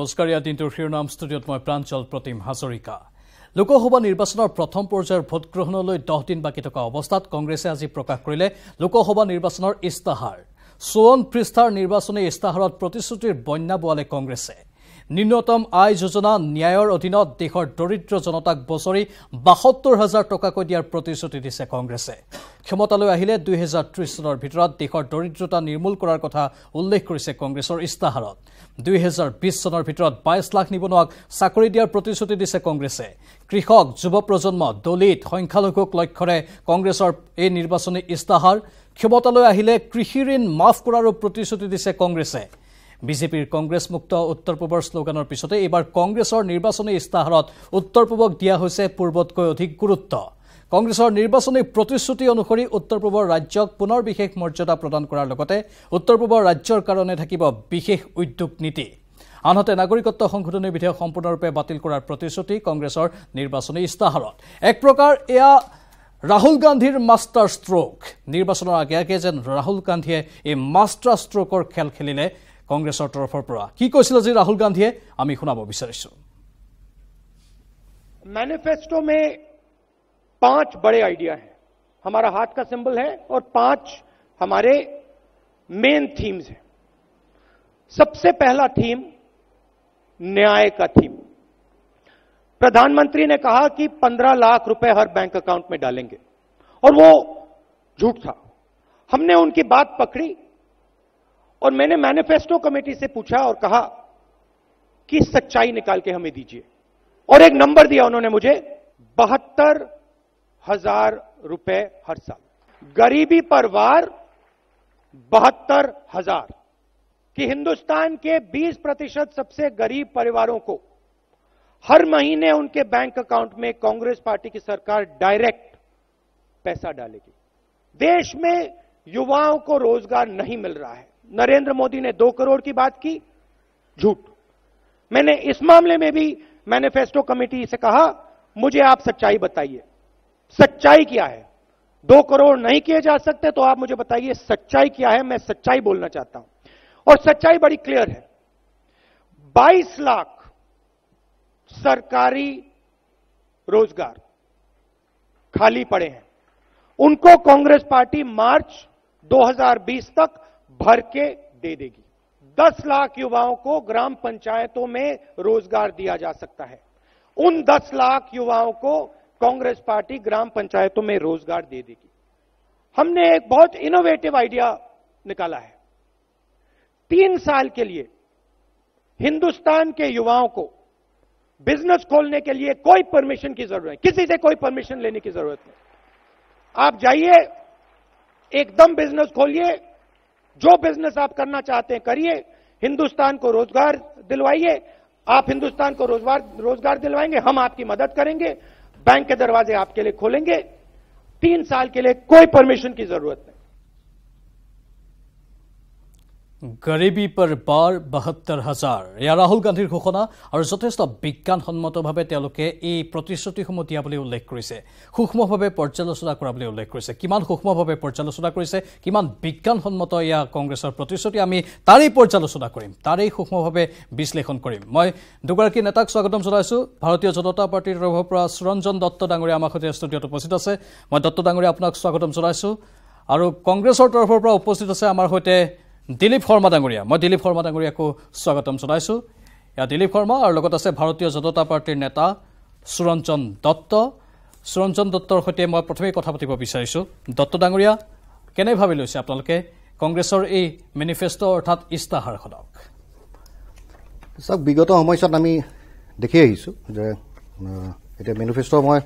নমস্কাৰ ইয়া দিনটোৰ শিৰোনাম ষ্টুডিঅ'ত মই প্ৰাঞ্জল প্ৰতিম হাজৰিকা লোকসভা নিৰ্বাচনৰ প্ৰথম পৰ্যায়ৰ ভোট গ্ৰহণলৈ 10 দিন বাকি থকা অৱস্থাত কংগ্ৰেছে আজি প্ৰকাশ কৰিলে লোকসভা নিৰ্বাচনৰ ইস্তাহাৰ 54 পৃষ্ঠাৰ নিৰ্বাচনী ইস্তাহাৰত প্ৰতিশ্ৰুতিৰ বন্যা বোৱালে কংগ্ৰেছে ন্যূনতম আয় যোজনা ন্যায়ৰ অধীনত দেশৰ দৰিদ্ৰ জনতাক বছৰি ৭২,০০০ টকাকৈ দিয়াৰ প্ৰতিশ্ৰুতি দিছে কংগ্ৰেছে ক্ষমতালৈ আহিলে 2030 চনৰ ভিতৰত দেশৰ দৰিদ্ৰতা নিৰ্মূল কৰাৰ কথা উল্লেখ কৰিছে কংগ্ৰেছৰ ইস্তাহাৰত 2020 চনৰ ভিতৰত 22 লাখ নিবনুৱাক চাকৰি দিয়াৰ প্ৰতিশ্ৰুতি দিছে কংগ্ৰেছে কৃষক যুৱ প্ৰজন্ম দলিত সংখ্যালঘুক লক্ষ্যৰে কংগ্ৰেছৰ এই নিৰ্বাচনী ইস্তাহাৰ ক্ষমতালৈ আহিলে কৃষি ঋণ মাফ কৰাৰো প্ৰতিশ্ৰুতি দিছে কংগ্ৰেছে বিজেপিৰ কংগ্ৰেছ মুক্ত উত্তৰ পূবৰ স্লোগানৰ পিছতে এবাৰ কংগ্ৰেছৰ নিৰ্বাচনী ইস্তাহাৰত উত্তৰ পূবক দিয়া হৈছে পূৰ্বতকৈ অধিক গুৰুত্ব কংগ্ৰেছৰ নিৰ্বাচনী প্ৰতিশ্ৰুতি অনুসৰি উত্তৰ পূবৰ ৰাজ্যক পুনৰ বিশেষ মৰ্যাদা প্ৰদান কৰাৰ লগতে উত্তৰ পূবৰ ৰাজ্যৰ কাৰণে থাকিব বিশেষ উদ্যোগ নীতি আনহাতে নাগৰিকত্ব সংশোধনী বিধেয়ক সম্পূৰ্ণৰূপে বাতিল কৰাৰ প্ৰতিশ্ৰুতি কংগ্ৰেছৰ নিৰ্বাচনী ইস্তাহাৰত এক প্ৰকাৰ এয়া ৰাহুল গান্ধীৰ মাষ্টাৰ ষ্ট্ৰোক নিৰ্বাচনৰ আগে যেন ৰাহুল গান্ধীয়ে এই মাষ্টাৰ ষ্ট্ৰোকৰ খেল খেলিলে कांग्रेसर तरफर পৰা কি কৈছিল আজি राहुल गांधीয়ে আমি শুনাব বিচাৰিছো मैनिफेस्टो में 5 बड़े आइडिया हैं हमारा हाथ का सिंबल है और 5 हमारे मेन थीम्स हैं सबसे पहला थीम न्याय का थीम प्रधानमंत्री ने कहा कि 15 लाख रुपए हर बैंक अकाउंट में डालेंगे और वो झूठ था हमने उनकी बात पकड़ी और मैंने मैनिफेस्टो कमेटी से पूछा और कहा कि सच्चाई निकाल के हमें दीजिए और एक नंबर दिया उन्होंने मुझे 72,000 रुपए हर साल गरीबी पर वार 72,000 कि हिंदुस्तान के 20% सबसे गरीब परिवारों को हर महीने उनके बैंक अकाउंट में कांग्रेस पार्टी की सरकार डायरेक्ट पैसा डालेगी देश में युवाओं को रोजगार नहीं मिल रहा है नरेंद्र मोदी ने 2 करोड़ की बात की झूठ मैंने इस मामले में भी मैनिफेस्टो कमेटी से कहा मुझे आप सच्चाई बताइए सच्चाई क्या है 2 करोड़ नहीं किए जा सकते तो आप मुझे बताइए सच्चाई क्या है मैं सच्चाई बोलना चाहता हूं और सच्चाई बड़ी क्लियर है 22 लाख सरकारी रोजगार खाली पड़े हैं उनको कांग्रेस पार्टी मार्च 2020 तक भर के दे देगी 10 लाख युवाओं को ग्राम पंचायतों में रोजगार दिया जा सकता है उन 10 लाख युवाओं को कांग्रेस पार्टी ग्राम पंचायतों में रोजगार दे देगी हमने एक बहुत इनोवेटिव आइडिया निकाला है 3 साल के लिए हिंदुस्तान के युवाओं को बिजनेस खोलने के लिए कोई परमिशन की जरूरत नहीं किसी से कोई परमिशन लेने की जरूरत नहीं आप जाइए एकदम बिजनेस खोलिए जो बिजनेस आप करना चाहते हैं करिए हिंदुस्तान को रोजगार दिलवाइए आप हिंदुस्तान को रोजगार दिलवाएंगे हम आपकी मदद करेंगे बैंक के दरवाजे आपके लिए खोलेंगे 3 साल के लिए कोई परमिशन की जरूरत नहीं गरीबी पर बार 72,000 या राहुल गांधीर घोषणा और যথেষ্ট বিজ্ঞানসম্মতভাৱে তেওঁলোকে এই প্ৰতিশ্ৰুতিসমূহ দিয়া বুলি উল্লেখ কৰিছে সূক্ষ্মভাৱে পৰ্যালোচনা কৰা বুলি উল্লেখ কৰিছে কিমান সূক্ষ্মভাৱে পৰ্যালোচনা কৰিছে কিমান বিজ্ঞানসম্মত ইয়া কংগ্ৰেছৰ প্ৰতিশ্ৰুতি আমি তাৰেই পৰ্যালোচনা কৰিম তাৰেই সূক্ষ্মভাৱে বিশ্লেষণ কৰিম মই দুগৰাকী নেতাক স্বাগতম জনাইছো ভাৰতীয় জনতা পাৰ্টিৰ তৰফৰ পৰা সুৰঞ্জন দত্ত ডাঙৰীয়া আমাৰ সৈতে ষ্টুডিঅ'ত উপস্থিত আছে মই দত্ত ডাঙৰীয়া আপোনাক স্বাগতম জনাইছো আৰু কংগ্ৰেছৰ তৰফৰ পৰা উপস্থিত আছে আমাৰ সৈতে দিলীপ শৰ্মা ডাঙৰীয়া মই দিলীপ শৰ্মা ডাঙৰীয়াকো স্বাগতম জনাইছো ইয়া দিলীপ শৰ্মা আৰু লগত আছে ভাৰতীয় জনতা পাৰ্টিৰ নেতা সুৰঞ্জন দত্তৰ সৈতে মই প্ৰথমে কথা পাতিব বিচাৰিছো দত্ত ডাঙৰীয়া কেনে ভাবি লৈছে আপোনালোকে কংগ্ৰেছৰ এই মেনিফেস্টো অৰ্থাৎ ইস্তাহাৰখনক সব বিগত সময়ত আমি দেখি আহিছো যে এটা মেনিফেস্টো মই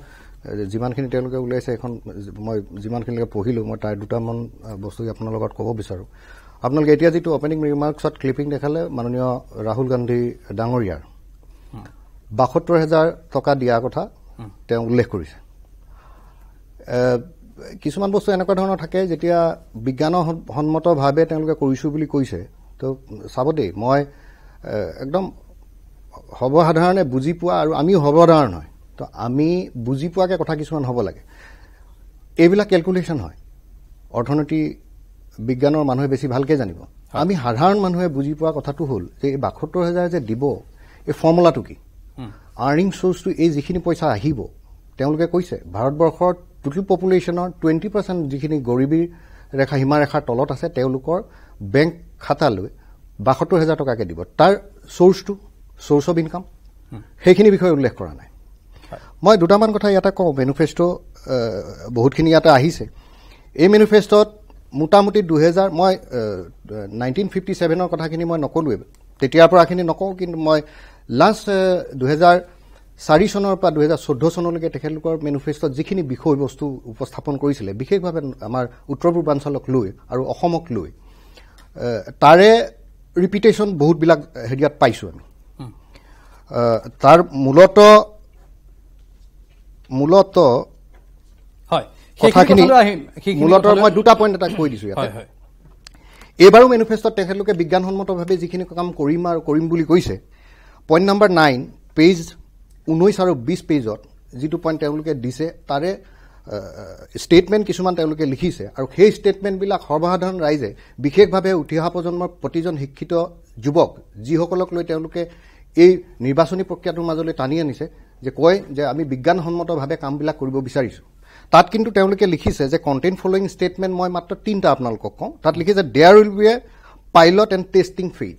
যিমানখিনি তেওঁলোকে উলাইছে এখন মই যিমানখিনিলৈকে পঢ়িলো মই তাৰ দুটামান বস্তু আপোনাৰ লগত ক'ব বিচাৰো আপোনালোকে এতিয়া যেটো ওপেনিং ৰিমাৰ্কছত ক্লিপিং দেখালে মাননীয় ৰাহুল গান্ধী ডাঙৰীয়াৰ 72,000 টকা দিয়া কথা তেওঁ উল্লেখ কৰিছে কিছুমান বস্তু এনেকুৱা ধৰণৰ থাকে যেতিয়া বিজ্ঞানসন্মতভাৱে তেওঁলোকে কৰিছো বুলি কৈছে তো চাব দেই মই একদম সৰ্বসাধাৰণে বুজি পোৱা আৰু আমি সৰ্বসাধাৰণ হয় তো আমি বুজি পোৱাকে কথা কিছুমান হ'ব লাগে এইবিলাক ক্যালকুলেশন হয় অৰ্থনীতি বিজ্ঞানৰ মানুহে বেছি ভালকে জানিব আমি সাধাৰণ মানুহে বুজি পোৱা কথাটো হল যে 72,000 যে দিব এই ফৰ্মুলাটো কি আৰ্নিং চ'ৰ্চটো এই যিখিনি পইচা আহিব তেওঁলোকে কৈছে ভাৰতবৰ্ষৰ টোটেল পপুলেশ্যনৰ 20% যিখিনি গৰীবী ৰেখা সীমাৰেখাৰ তলত আছে তেওঁলোকৰ বেংক খাতালৈ ৭২,০০০ টকাকে দিব তাৰ চ'ৰ্চ অফ ইনকাম সেইখিনি বিষয়ে উল্লেখ কৰা নাই মই দুটামান কথা ইয়াতে কওঁ মেনিফেষ্টো বহুতখিনি ইয়াতে আহিছে এই মেনিফেষ্টত মোটামুটি 2000 মই 1957ৰ কথাখিনি মই নকলোৱে তেতিয়াৰ পৰাখিনি নকওঁ কিন্তু মই লাষ্ট 2004 চনৰ পৰা 2014 চনলৈকে তেখেতলোকৰ মেনিফেষ্টত যিখিনি বিষয়বস্তু উপস্থাপন কৰিছিলে বিশেষভাৱে আমাৰ উত্তৰ পূৰ্বাঞ্চলক লৈ আৰু অসমক লৈ তাৰে ৰিপিটেশ্যন বহুতবিলাক হেৰিয়াত পাইছোঁ আমি তাৰ মূলত হয় মূলত মই দুটা পইণ্ট এটা কৈ দিছোঁ ইয়াতে এইবাৰো মেনিফেষ্টত তেখেতলোকে বিজ্ঞানসন্মতভাৱে যিখিনি কাম কৰিম আৰু কৰিম বুলি কৈছে পইণ্ট নম্বৰ 9 পেজ 19 আৰু 20 পেজত যিটো পইণ্ট তেওঁলোকে দিছে তাৰে ষ্টেটমেণ্ট কিছুমান তেওঁলোকে লিখিছে আৰু সেই ষ্টেটমেণ্টবিলাক সৰ্বসাধাৰণ ৰাইজে বিশেষভাৱে উঠি অহা প্ৰজন্মৰ প্ৰতিজন শিক্ষিত যুৱক যিসকলক লৈ তেওঁলোকে এই নিৰ্বাচনী প্ৰক্ৰিয়াটোৰ মাজলৈ টানি আনিছে যে কয় যে আমি বিজ্ঞানসন্মতভাৱে কামবিলাক কৰিব বিচাৰিছোঁ তাত কিন্তু তেওঁলোকে লিখিছে যে কণ্টেণ্ট ফলোয়িং ষ্টেটমেণ্ট মই মাত্ৰ 3টা আপোনালোকক কওঁ তাত লিখিছে there will be a pilot and testing phase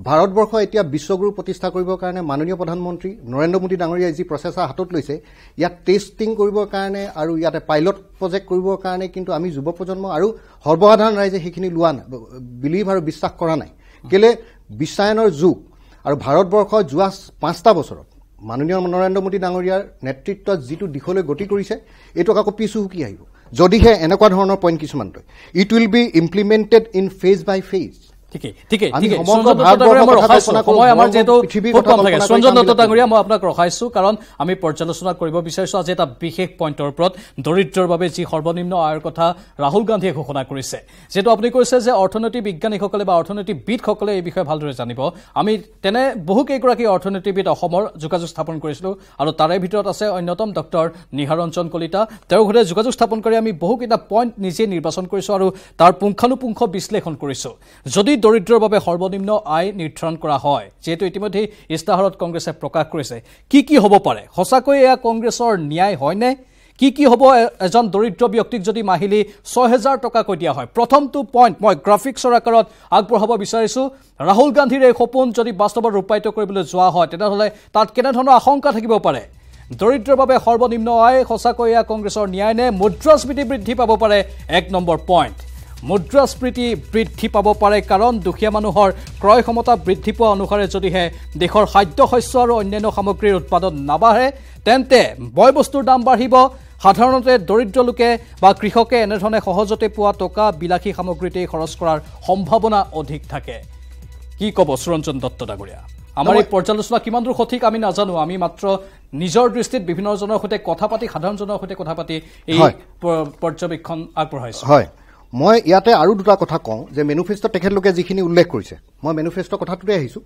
Bharatvarsha এতিয়া বিশ্বগুৰু প্ৰতিষ্ঠা কৰিবৰ কাৰণে মাননীয় প্ৰধানমন্ত্ৰী নৰেন্দ্ৰ মোদী ডাঙৰীয়াই যি প্ৰচেষ্টা হাতত লৈছে ইয়াত টেষ্টিং কৰিবৰ কাৰণে আৰু ইয়াতে পাইলট প্ৰজেক্ট কৰিবৰ কাৰণে কিন্তু আমি যুৱ প্ৰজন্ম আৰু সৰ্বসাধাৰণ ৰাইজে সেইখিনি লোৱা নাই বিলিভ আৰু বিশ্বাস কৰা নাই কেলে বিশ্বায়নৰ যুগ আৰু ভাৰতবৰ্ষ যোৱা 5টা বছৰত মাননীয় নৰেন্দ্ৰ মোদী ডাঙৰীয়াৰ নেতৃত্বত যিটো দিশলৈ গতি কৰিছে এইটো আকৌ পিছু হুকি আহিব যদিহে এনেকুৱা ধৰণৰ পইণ্ট কিছুমান তই it will be implemented in phase by phase Sanjan Dutta ডাঙৰীয়া মই আপোনাক ৰখাইছো কাৰণ আমি পৰ্যালোচনা কৰিব বিচাৰিছো আজি এটা বিশেষ পইণ্টৰ ওপৰত দৰিদ্ৰৰ বাবে যি সৰ্বনিম্ন আয়ৰ কথা ৰাহুল গান্ধীয়ে ঘোষণা কৰিছে যিহেতু আপুনি কৈছে যে অৰ্থনৈতিক বিজ্ঞানীসকলে বা অৰ্থনীতিবিদসকলে এই বিষয়ে ভালদৰে জানিব আমি তেনে বহুকেইগৰাকী অৰ্থনীতিবিদ অসমৰ যোগাযোগ স্থাপন কৰিছিলোঁ আৰু তাৰে ভিতৰত আছে অন্যতম ডক্টৰ নিহাৰঞ্জন কলিতা তেওঁৰ সৈতে যোগাযোগ স্থাপন কৰি আমি বহুকেইটা পইণ্ট নিজে নিৰ্বাচন কৰিছোঁ আৰু তাৰ পুংখানুপুংখ বিশ্লেষণ কৰিছোঁ যদি দৰিদ্ৰৰ বাবে সৰ্বনিম্ন আয় নিৰ্ধাৰণ কৰা হয় যেহেতু ইতিমধ্যে ইস্তাহাৰত কংগ্ৰেছে প্ৰকাশ কৰিছে কি হ'ব পাৰে সঁচাকৈ এয়া কংগ্ৰেছৰ ন্যায় হয়নে কি হ'ব এজন দৰিদ্ৰ ব্যক্তিক যদি মাহিলী ৬,০০০ টকাকৈ দিয়া হয় প্ৰথমটো পইণ্ট মই গ্ৰাফিক্সৰ আকাৰত আগবঢ়াব বিচাৰিছোঁ ৰাহুল গান্ধীৰ এই সপোন যদি বাস্তৱত ৰূপায়িত কৰিবলৈ যোৱা হয় তেনেহ'লে তাত কেনেধৰণৰ আশংকা থাকিব পাৰে দৰিদ্ৰৰ বাবে সৰ্বনিম্ন আয় সঁচাকৈ এয়া কংগ্ৰেছৰ ন্যায় নে মুদ্ৰাস্ফীতি বৃদ্ধি পাব পাৰে 1 নম্বৰ পইণ্ট মুদ্ৰাস্ফীতি বৃদ্ধি পাব পাৰে কাৰণ দুখীয়া মানুহৰ ক্ৰয় ক্ষমতা বৃদ্ধি পোৱা অনুসাৰে যদিহে দেশৰ খাদ্য শস্য আৰু অন্যান্য সামগ্ৰীৰ উৎপাদন নাবাঢ়ে তেন্তে বয় বস্তুৰ দাম বাঢ়িব সাধাৰণতে দৰিদ্ৰ লোকে বা কৃষকে এনেধৰণে সহজতে পোৱা টকা বিলাসী সামগ্ৰীতেই খৰচ কৰাৰ সম্ভাৱনা অধিক থাকে কি ক'ব সুৰঞ্জন দত্ত ডাঙৰীয়া আমাৰ এই পৰ্যালোচনা কিমান দূৰ সঠিক আমি নাজানো আমি মাত্ৰ নিজৰ দৃষ্টিত বিভিন্নজনৰ সৈতে কথা পাতি সাধাৰণজনৰ সৈতে কথা পাতি এই পৰ্যবেক্ষণ আগবঢ়াইছোঁ হয় মই ইয়াতে আৰু দুটা কথা কওঁ যে মেনিফেষ্টো তেখেতলোকে যিখিনি উল্লেখ কৰিছে মই মেনিফেষ্টো কথাটোতে আহিছোঁ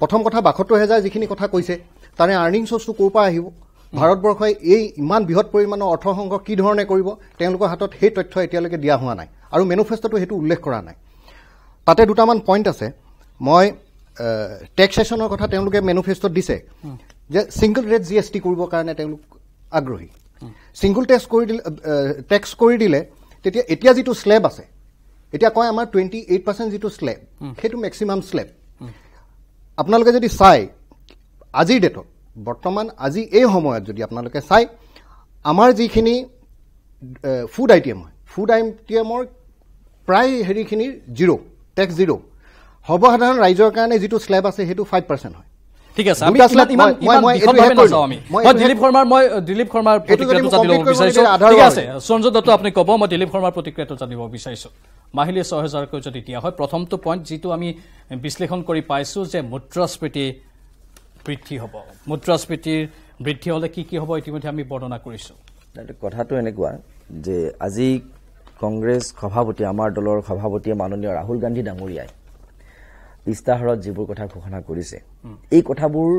প্ৰথম কথা ৭২,০০০ যিখিনি কথা কৈছে তাৰে আৰ্নিং চ'ৰ্চটো ক'ৰ পৰা আহিব ভাৰতবৰ্ষই এই ইমান বৃহৎ পৰিমাণৰ অৰ্থ সংগ্ৰহ কি ধৰণে কৰিব তেওঁলোকৰ হাতত সেই তথ্য এতিয়ালৈকে দিয়া হোৱা নাই আৰু মেনিফেষ্টোটো সেইটো উল্লেখ কৰা নাই তাতে দুটামান পইণ্ট আছে মই টেক্সেশ্যনৰ কথা তেওঁলোকে মেনিফেষ্টোত দিছে যে ছিংগল ৰেট GST কৰিবৰ কাৰণে তেওঁলোক আগ্ৰহী ছিংগল টেক্স কৰি দিলে তেতিয়া এতিয়া যিটো স্লেব আছে এতিয়া কয় আমাৰ 28% যিটো স্লেব সেইটো মেক্সিমাম স্লেব আপোনালোকে যদি চাই আজিৰ ডেটত বৰ্তমান আজি এই সময়ত যদি আপোনালোকে চাই আমাৰ যিখিনি ফুড আইটেম হয় ফুড আইটেমৰ প্ৰায় হেৰিখিনিৰ টেক্স জিৰ' সৰ্বসাধাৰণ ৰাইজৰ কাৰণে যিটো স্লেব আছে সেইটো 5% হয় ঠিক আছে আমি দিলীপ শৰ্মাৰ প্ৰতিক্ৰিয়াটো জানিব বিচাৰিছোঁ ঠিক আছে সঞ্জয় দত্ত আপুনি ক'ব মই দিলীপ শৰ্মাৰ প্ৰতিক্ৰিয়াটো জানিব বিচাৰিছোঁ মাহিলী ৬,০০০কৈ যদি দিয়া হয় প্ৰথমটো পইণ্ট যিটো আমি বিশ্লেষণ কৰি পাইছোঁ যে মুদ্ৰাস্ফীতি বৃদ্ধি হ'ব মুদ্ৰাস্ফীতিৰ বৃদ্ধি হ'লে কি হ'ব ইতিমধ্যে আমি বৰ্ণনা কৰিছোঁ কথাটো এনেকুৱা যে আজি কংগ্ৰেছ সভাপতি আমাৰ দলৰ সভাপতিয়ে মাননীয় ৰাহুল গান্ধী ডাঙৰীয়াই ইস্তাহাৰত যিবোৰ কথা ঘোষণা কৰিছে এই কথাবোৰ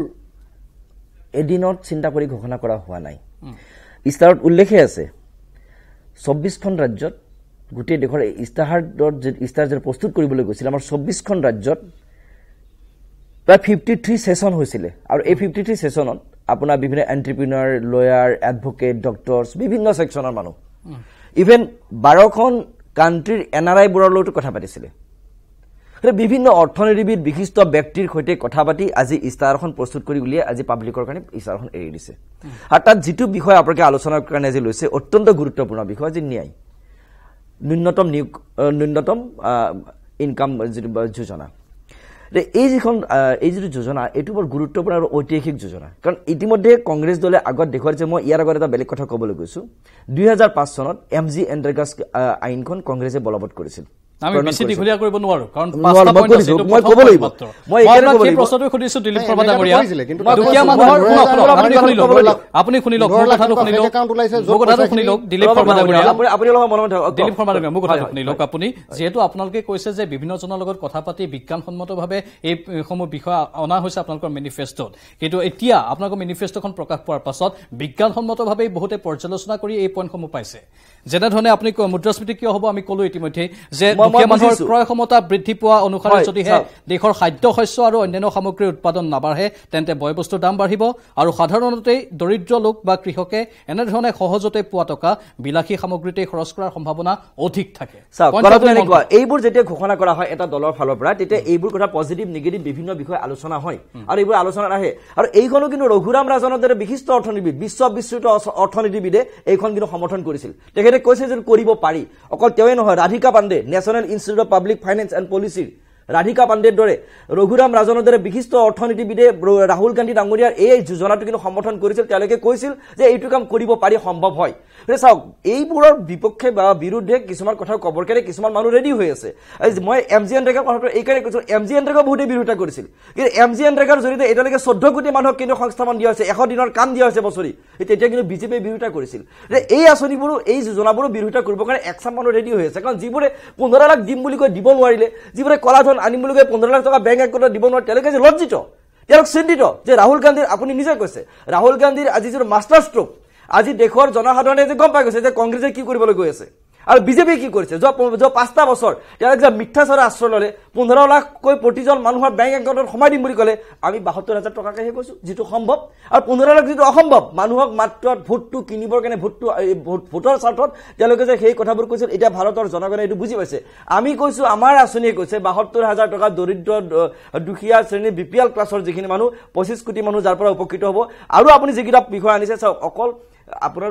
এদিনত চিন্তা কৰি ঘোষণা কৰা হোৱা নাই ইস্তাহাৰত উল্লেখে আছে ২৪খন ৰাজ্যত গোটেই দেশৰ ইস্তাহাৰ প্ৰস্তুত কৰিবলৈ গৈছিল আমাৰ ২৪খন ৰাজ্যত প্ৰায় 53 সেশন হৈছিলে আৰু এই 53 সেশনত আপোনাৰ বিভিন্ন এন্টাৰপ্ৰিনাৰ লয়াৰ এডভোকেট ডক্টৰছ বিভিন্ন সেকশনৰ মানুহ ইভেন 12খন কান্ট্ৰিৰ এনআৰআই বোৰৰ লগতো কথা পাতিছিলে বিভিন্ন অৰ্থনীতিবিদ বিশিষ্ট ব্যক্তিৰ সৈতে কথা পাতি আজি ইস্তাহাৰখন প্ৰস্তুত কৰি উলিয়াই আজি পাব্লিকৰ কাৰণে ইস্তাহাৰখন এৰি দিছে আৰু তাত যিটো বিষয় আপোনালোকে আলোচনাৰ কাৰণে আজি লৈছে অত্যন্ত গুৰুত্বপূৰ্ণ বিষয় যে ন্যায় ন্যূনতম ইনকাম যোজনা এই যিটো যোজনা এইটো বৰ গুৰুত্বপূৰ্ণ আৰু ঐতিহাসিক যোজনা কাৰণ ইতিমধ্যে কংগ্ৰেছ দলে আগত দেখুৱাইছে মই ইয়াৰ আগত এটা বেলেগ কথা ক'বলৈ গৈছো 2005 চনত এমজি এণ্ড্ৰেগাছ আইনখন কংগ্ৰেছে বলবৎ কৰিছিল আমি বেছি দীঘলীয়া কৰিব নোৱাৰো কাৰণ পাঁচটা পইণ্ট আছে এইটো মই ক'ব লাগিব মই এই প্ৰশ্নটো খুদিছো দিলীপ শৰ্মা ডাঙৰীয়া দুখীয়া মানুহৰ আপুনি শুনি লওক মোৰ কথাটো শুনি লওক মোৰ কথাটো শুনি লওক দিলীপ শৰ্মা ডাঙৰীয়া দিলীপ শৰ্মা ডাঙৰীয়া মোৰ কথাটো শুনি লওক আপুনি যেহেতু আপোনালোকে কৈছে যে বিভিন্ন জনৰ লগত কথা পাতি বিজ্ঞানসন্মতভাৱে এই সমূহ বিষয় অনা হৈছে আপোনালোকৰ মেনিফেষ্টত কিন্তু এতিয়া আপোনালোকৰ মেনিফেষ্টখন প্ৰকাশ পোৱাৰ পাছত বিজ্ঞানসন্মতভাৱে বহুতে পৰ্যালোচনা কৰি এই পইণ্টসমূহ পাইছে যেনেধৰণে আপুনি মুদ্ৰাস্ফীতি কিয় হ'ব আমি ক'লো ইতিমধ্যে যে দুখীয়া মানুহৰ ক্ৰয় ক্ষমতা বৃদ্ধি পোৱা অনুসাৰে যদিহে দেশৰ খাদ্য শস্য আৰু অন্যান্য সামগ্ৰীৰ উৎপাদন নাবাঢ়ে তেন্তে বয়বস্তুৰ দাম বাঢ়িব আৰু সাধাৰণতে দৰিদ্ৰ লোক বা কৃষকে এনেধৰণে সহজতে পোৱা টকা বিলাসী সামগ্ৰীতে খৰচ কৰাৰ সম্ভাৱনা অধিক থাকে এইবোৰ যেতিয়া ঘোষণা কৰা হয় এটা দলৰ ফালৰ পৰা তেতিয়া এইবোৰ কথা পজিটিভ নিগেটিভ বিভিন্ন বিষয় আলোচনা হয় আৰু এইবোৰ আলোচনাত আহে আৰু এইখনো কিন্তু ৰঘুৰাম ৰাজনৰ দৰে বিশিষ্ট অৰ্থনীতিবিদ বিশ্ববিশ্ৰুত অৰ্থনীতিবিদে এইখন কিন্তু সমৰ্থন কৰিছিল তেখেতে কৈছে যে কৰিব পাৰি অকল তেওঁই নহয় Radhika Pandey national institute of public finance and পলিচিৰ ৰাধিকা পাণ্ডেৰ দৰে ৰঘুৰাম ৰাজনৰ দৰে বিশিষ্ট অৰ্থনীতিবিদে ৰাহুল গান্ধী ডাঙৰীয়াৰ এই যোজনাটো কিন্তু সমৰ্থন কৰিছিল তেওঁলোকে কৈছিল যে এইটো কাম কৰিব পাৰি সম্ভৱ হয় চাওক এইবোৰৰ বিপক্ষে বা বিৰুদ্ধে কিছুমান কথা ক'বৰ কাৰণে কিছুমান মানুহ ৰেডি হৈ আছে মই এমজি এনৰেগাৰ কথাটো এইকাৰণে কৈছো এমজি এনৰেগা বহুতে বিৰোধিতা কৰিছিল কিন্তু এমজি এনৰেগাৰ জৰিয়তে এতিয়ালৈকে 14 কোটি মানুহক কেন্দ্ৰীয় সংস্থাপন দিয়া হৈছে 100 দিনৰ কাম দিয়া হৈছে বছৰি তেতিয়া কিন্তু বিজেপিয়ে বিৰোধিতা কৰিছিল যে এই আঁচনিবোৰো এই যোজনাবোৰো বিৰোধিতা কৰিবৰ কাৰণে একচাম মানুহ ৰেডি হৈ আছে কাৰণ যিবোৰে 15 লাখ দিম বুলি কৈ দিব নোৱাৰিলে যিবোৰে কলা ধন আনিম বুলি কৈ 15 লাখ টকা বেংক একাউণ্টত দিব নোৱাৰে তেওঁলোকে যে লজ্জিত তেওঁলোক চিন্তিত যে ৰাহুল গান্ধীৰ আপুনি নিজে কৈছে ৰাহুল গান্ধীৰ আজি যিটো মাষ্টাৰ ষ্ট্ৰোক আজি দেশৰ জনসাধাৰণে যে গম পাই গৈছে যে কংগ্ৰেছে কি কৰিবলৈ গৈ আছে আৰু বিজেপি কি কৰিছে যোৱা 5টা বছৰ তেওঁলোকে যে মিথ্যাচাৰৰ আশ্ৰয় ল'লে 15 লাখ কৈ প্ৰতিজন মানুহৰ বেংক একাউণ্টত সোমাই দিম বুলি ক'লে আমি 72,000 টকাকেহে কৈছো যিটো সম্ভৱ আৰু 15 লাখ যিটো অসম্ভৱ মানুহক মাত্ৰ ভোটটো কিনিবৰ কাৰণে ভোটৰ স্বাৰ্থত তেওঁলোকে যে সেই কথাবোৰ কৈছিল এতিয়া ভাৰতৰ জনগণে এইটো বুজি পাইছে আমি কৈছো আমাৰ আঁচনিয়ে কৈছে 72,000 টকা দৰিদ্ৰ দুখীয়া শ্ৰেণী বিপিএল ক্লাছৰ যিখিনি মানুহ 25 কোটি মানুহ যাৰ পৰা উপকৃত হ'ব আৰু আপুনি যিকেইটা বিষয় আনিছে চাওক অকল আপোনাৰ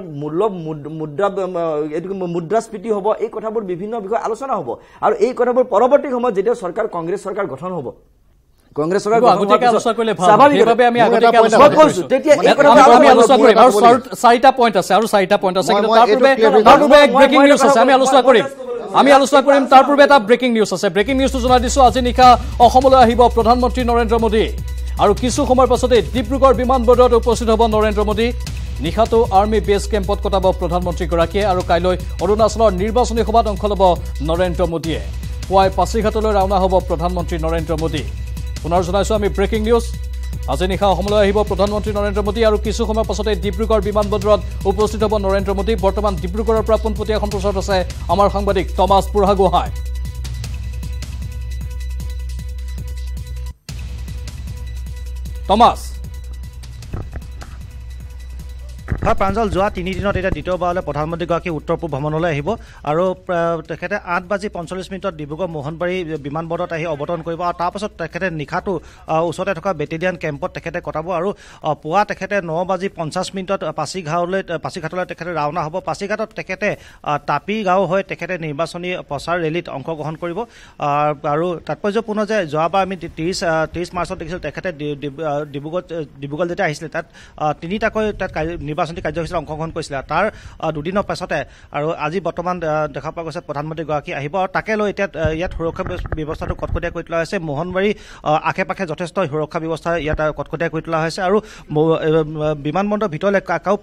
মুদ্ৰাস্ফীতি হ'ব এই কথাবোৰ বিভিন্ন বিষয় আলোচনা হ'ব আৰু এই কথাবোৰ পৰৱৰ্তী সময়ত যেতিয়া চৰকাৰ কংগ্ৰেছ চৰকাৰ গঠন হ'ব কংগ্ৰেছ চৰকাৰ আগতীয়াকৈ আলোচনা কৰিলে ভাল সেইবাবে আমি আগতীয়াকৈ আলোচনা কৰিছো তেতিয়া এই কথা আমি আলোচনা কৰিম আৰু 4টা পইণ্ট আছে আৰু 4টা পইণ্ট আছে কিন্তু তাৰ পূৰ্বে এক ব্ৰেকিং নিউজ আছে আমি আলোচনা কৰিম তাৰ পূৰ্বে এটা ব্ৰেকিং নিউজ আছে ব্ৰেকিং নিউজটো জনাই দিছো আজি নিশা অসমলৈ আহিব প্ৰধানমন্ত্ৰী নৰেন্দ্ৰ মোদী আৰু কিছু সময়ৰ পাছতে ডিব্ৰুগড় বিমানবন্দৰত উপস্থিত হ'ব নৰেন্দ্ৰ মোদী নিশাটো আৰ্মি বেছ কেম্পত কটাব প্ৰধানমন্ত্ৰীগৰাকীয়ে আৰু কাইলৈ অৰুণাচলৰ নিৰ্বাচনী সভাত অংশ ল'ব নৰেন্দ্ৰ মোদীয়ে পুৱাই পাছিঘাটলৈ ৰাওনা হ'ব প্ৰধানমন্ত্ৰী নৰেন্দ্ৰ মোদী পুনৰ জনাইছো আমি ব্ৰেকিং নিউজ আজি নিশা অসমলৈ আহিব প্ৰধানমন্ত্ৰী নৰেন্দ্ৰ মোদী আৰু কিছু সময়ৰ পাছতে ডিব্ৰুগড় বিমানবন্দৰত উপস্থিত হ'ব নৰেন্দ্ৰ মোদী বৰ্তমান ডিব্ৰুগড়ৰ পৰা পোনপটীয়া সম্প্ৰচাৰত আছে আমাৰ সাংবাদিক টমাছ বুঢ়াগোহাঁই টমাছ হয় প্ৰাঞ্জল যোৱা 3 দিনত এটা দ্বিতীয়বাৰলৈ প্ৰধানমন্ত্ৰীগৰাকী উত্তৰ পূব ভ্ৰমণলৈ আহিব আৰু তেখেতে 8:45 ডিব্ৰুগড় মোহনবাৰী বিমানবন্দৰত আহি অৱতৰণ কৰিব আৰু তাৰপাছত তেখেতে নিশাটো ওচৰতে থকা বেটেলিয়ান কেম্পত তেখেতে কটাব আৰু পুৱা তেখেতে 9:50 পাছিঘাটলৈ তেখেতে ৰাওনা হ'ব পাছিঘাটত তেখেতে তাপি গাঁও হৈ তেখেতে নিৰ্বাচনী প্ৰচাৰ ৰেলীত অংশগ্ৰহণ কৰিব আৰু তাৎপৰ্যপূৰ্ণ যে যোৱাবাৰ আমি 30 মাৰ্চত দেখিছিলোঁ তেখেতে ডিব্ৰুগড় যেতিয়া আহিছিলে তাত 3টাকৈ তাত নিৰ্বাচনী কাৰ্যসূচীত অংশগ্ৰহণ কৰিছিলে তাৰ দুদিনৰ পাছতে আৰু আজি বৰ্তমান দেখা পোৱা গৈছে প্ৰধানমন্ত্ৰীগৰাকী আহিব আৰু তাকে লৈ এতিয়া ইয়াত সুৰক্ষা ব্যৱস্থাটো কটকটীয়া কৰি তোলা হৈছে মোহনবাৰী আশে-পাশে যথেষ্ট সুৰক্ষা ব্যৱস্থা ইয়াত কটকটীয়া কৰি তোলা হৈছে আৰু বিমানবন্দৰৰ ভিতৰলৈ কাকো